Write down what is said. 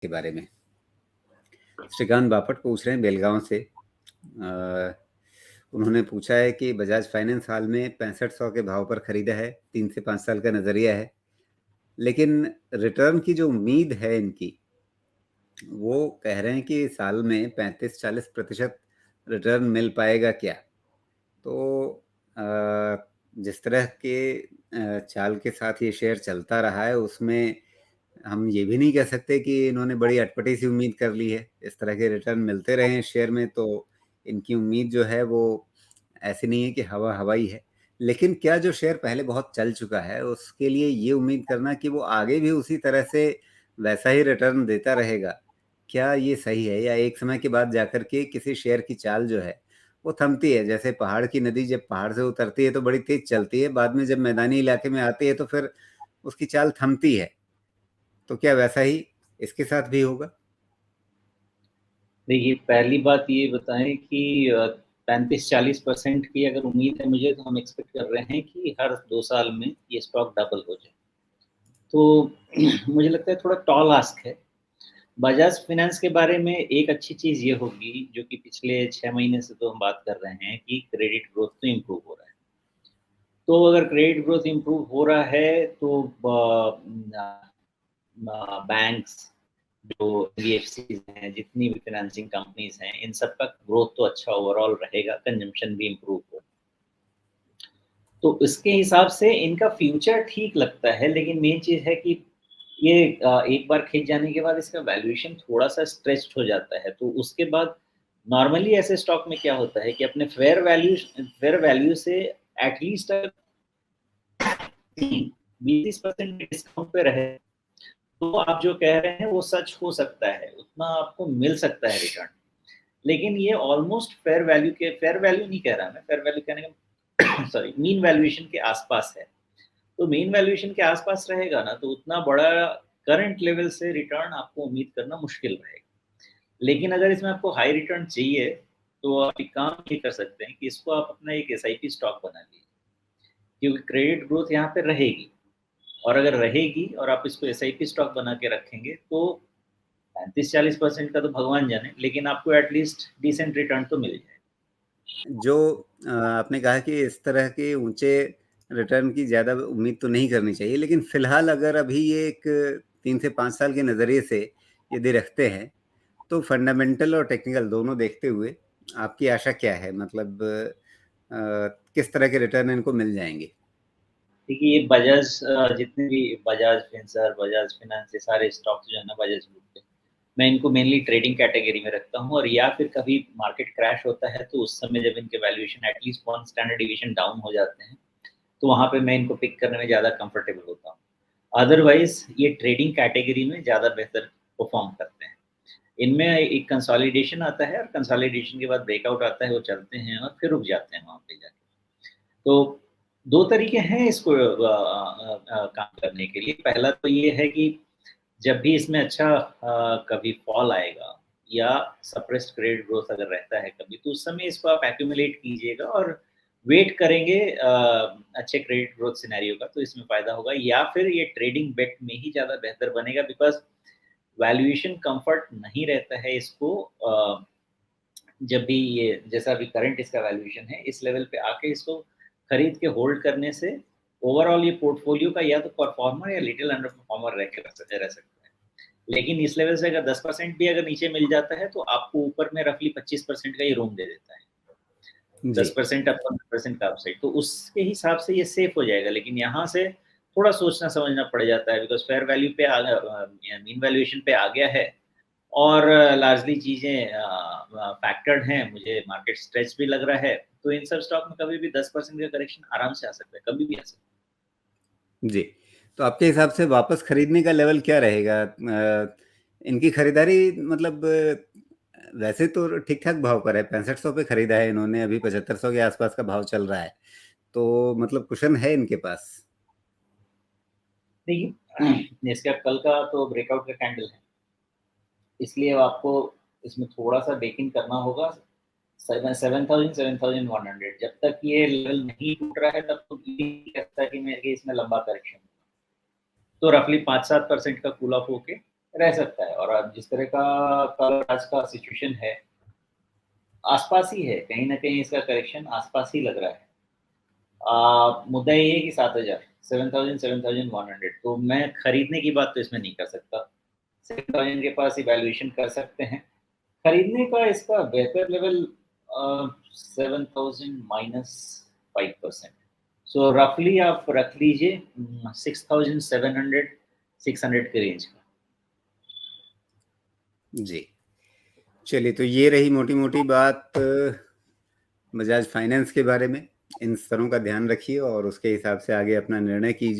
के बारे में। श्रीकांत बापट पूछ रहे हैं बेलगांव से। उन्होंने पूछा है कि बजाज फाइनेंस हाल में 6500 के भाव पर खरीदा है, 3 से 5 साल का नजरिया है, लेकिन रिटर्न की जो उम्मीद है इनकी, वो कह रहे हैं कि साल में 35-40% रिटर्न मिल पाएगा क्या? तो जिस तरह के चाल के साथ ये शेयर चलता रहा है, उसमें हम ये भी नहीं कह सकते कि इन्होंने बड़ी अटपटी सी उम्मीद कर ली है। इस तरह के रिटर्न मिलते रहे हैं शेयर में, तो इनकी उम्मीद जो है वो ऐसी नहीं है कि हवा हवाई है। लेकिन क्या जो शेयर पहले बहुत चल चुका है उसके लिए ये उम्मीद करना कि वो आगे भी उसी तरह से वैसा ही रिटर्न देता रहेगा, क्या ये सही है? या एक समय के बाद जाकर के किसी शेयर की चाल जो है वो थमती है? जैसे पहाड़ की नदी जब पहाड़ से उतरती है तो बड़ी तेज चलती है, बाद में जब मैदानी इलाके में आती है तो फिर उसकी चाल थमती है। तो क्या वैसा ही इसके साथ भी होगा? देखिए, पहली बात ये बताएं कि 35-40% की अगर उम्मीद है मुझे, तो हम एक्सपेक्ट कर रहे हैं कि हर 2 साल में ये स्टॉक डबल हो जाए। तो मुझे लगता है थोड़ा टॉल आस्क है। बजाज फाइनेंस के बारे में एक अच्छी चीज़ ये होगी, जो कि पिछले 6 महीने से तो हम बात कर रहे हैं, कि क्रेडिट ग्रोथ तो इम्प्रूव हो रहा है। तो अगर क्रेडिट ग्रोथ इम्प्रूव हो रहा है तो बैंक्स, जो एनबीएफसीज़ हैं, जितनी भी फाइनेंसिंग कंपनीज़ हैं, इन सब का ग्रोथ तो अच्छा ओवरऑल रहेगा, कंजम्पशन भी इम्प्रूव हो। तो इसके हिसाब से इनका फ्यूचर ठीक लगता है, लेकिन मेन चीज़ है कि ये एक बार खिंच जाने के बाद इसका वैल्यूएशन थोड़ा-सा स्ट्रेच्ड हो जाता है। तो उसके बाद नॉर्मली ऐसे स्टॉक में क्या होता है कि अपने फेयर वैल्यू से एटलीस्ट 20% डिस्काउंट पे रहे, तो आप जो कह रहे हैं वो सच हो सकता है, उतना आपको मिल सकता है रिटर्न। लेकिन ये ऑलमोस्ट फेयर वैल्यू नहीं कह रहा मैं, फेयर वैल्यू कहने का सॉरी, मीन वैल्यूएशन के आसपास है। तो मीन वैल्यूएशन के आसपास रहेगा ना, तो उतना बड़ा करंट लेवल से रिटर्न आपको उम्मीद करना मुश्किल रहेगा। लेकिन अगर इसमें आपको हाई रिटर्न चाहिए, तो आप एक काम ये कर सकते हैं कि इसको आप अपना एक एसआईपी स्टॉक बना लीजिए, क्योंकि क्रेडिट ग्रोथ यहाँ पे रहेगी। और अगर रहेगी और आप इसको एसआईपी स्टॉक बना के रखेंगे, तो 35-40% का तो भगवान जाने, लेकिन आपको एटलीस्ट डिसेंट रिटर्न तो मिल जाए। जो आपने कहा कि इस तरह के ऊंचे रिटर्न की ज़्यादा उम्मीद तो नहीं करनी चाहिए, लेकिन फिलहाल अगर अभी ये एक 3 से 5 साल के नज़रिए से यदि रखते हैं, तो फंडामेंटल और टेक्निकल दोनों देखते हुए आपकी आशा क्या है? मतलब किस तरह के रिटर्न इनको मिल जाएंगे? देखिए, ये बजाज जितने भी बजाज फिनसर्व, बजाज फाइनेंस, ये सारे स्टॉक्स जो है ना बजाज ग्रुप के, मैं इनको मेनली ट्रेडिंग कैटेगरी में रखता हूँ। और या फिर कभी मार्केट क्रैश होता है, तो उस समय जब इनके valuation at least 1 standard division down हो जाते हैं, तो वहाँ पे मैं इनको पिक करने में ज़्यादा कंफर्टेबल होता हूँ। अदरवाइज़ ये ट्रेडिंग कैटेगरी में ज़्यादा बेहतर परफ़ॉर्म करते हैं। इनमें एक कंसोलिडेशन आता है, और कंसोलिडेशन के बाद ब्रेकआउट आता है, वो चलते हैं और फिर रुक जाते हैं वहाँ पे जाके। तो 2 तरीके हैं इसको काम करने के लिए। पहला तो ये है कि जब भी इसमें अच्छा कभी फॉल आएगा, या सप्रेस्ड क्रेडिट ग्रोथ अगर रहता है कभी, तो उस समय इसको आप एक्यूमुलेट कीजिएगा और वेट करेंगे अच्छे क्रेडिट ग्रोथ सिनेरियो का, तो इसमें फ़ायदा होगा। या फिर ये ट्रेडिंग बेट में ही ज़्यादा बेहतर बनेगा, बिकॉज़ वैल्यूएशन कम्फर्ट नहीं रहता है इसको। जब भी ये जैसा अभी करंट इसका वैल्यूएशन है, इस लेवल पे आके इसको खरीद के होल्ड करने से ओवरऑल ये पोर्टफोलियो का या तो परफॉर्मर या लिटिल अंडर परफॉर्मर रह सकता है। लेकिन इस लेवल से अगर 10% भी अगर नीचे मिल जाता है, तो आपको ऊपर में रफली 25% का ही रूम दे देता है। जी। 10% अप, 15% का अपसाइड, तो उसके हिसाब से ये सेफ हो जाएगा। लेकिन यहाँ से थोड़ा सोचना समझना पड़ जाता है, बिकॉज़ फेयर वैल्यू पे आ गया, मीन वैल्यूएशन पे आ गया है, और लार्जली चीज़ें फैक्टर्ड हैं, मुझे मार्केट स्ट्रेच भी लग रहा है, तो इन सब स्टॉक में कभी भी 10% का करेक्शन आराम से आ सकता है, कभी भी आ सकता जी। तो आपके हिसाब से वापस खरीदने का लेवल क्या रहेगा? इनकी खरीदारी मतलब वैसे तो ठीक-ठाक भाव पर है, 6500 पे खरीदा है इन्होंने, अभी 7500 के आसपास का भाव चल रहा है। तो मतलब कुशन है इनके पास। है। देखिए, इसका कल का तो ब्रेकआउट का कैंडल है, इसलिए आपको इसमें थोड़ा-सा बेकिंग करना होगा। 7,000 7,100, जब तक ये लेवल नहीं टूट रहा है, तब तक ये नहीं लगता कि इसमें लंबा करेक्शन। तो रफली 5-7% का कूल ऑफ होके रह सकता है और अब जिस तरह का कल आज का सिचुएशन है, आस-पास ही है, कहीं न कहीं इसका करेक्शन आस-पास ही लग रहा है। मुद्दा ये है कि 7,000 7,000 7,100 तो मैं खरीदने की बात तो इसमें नहीं कर सकता। 7,000 के पास इवैल्यूएशन कर सकते हैं। खरीदने का इसका बेहतर लेवल 7,000 माइनस 5%। सो रफली आप रख लीजिए 6,700 600 के रेंज का। जी। चलिए, तो ये रही मोटी-मोटी बात बजाज फाइनेंस के बारे में। इन स्तरों का ध्यान रखिए और उसके हिसाब से आगे अपना निर्णय कीजिए।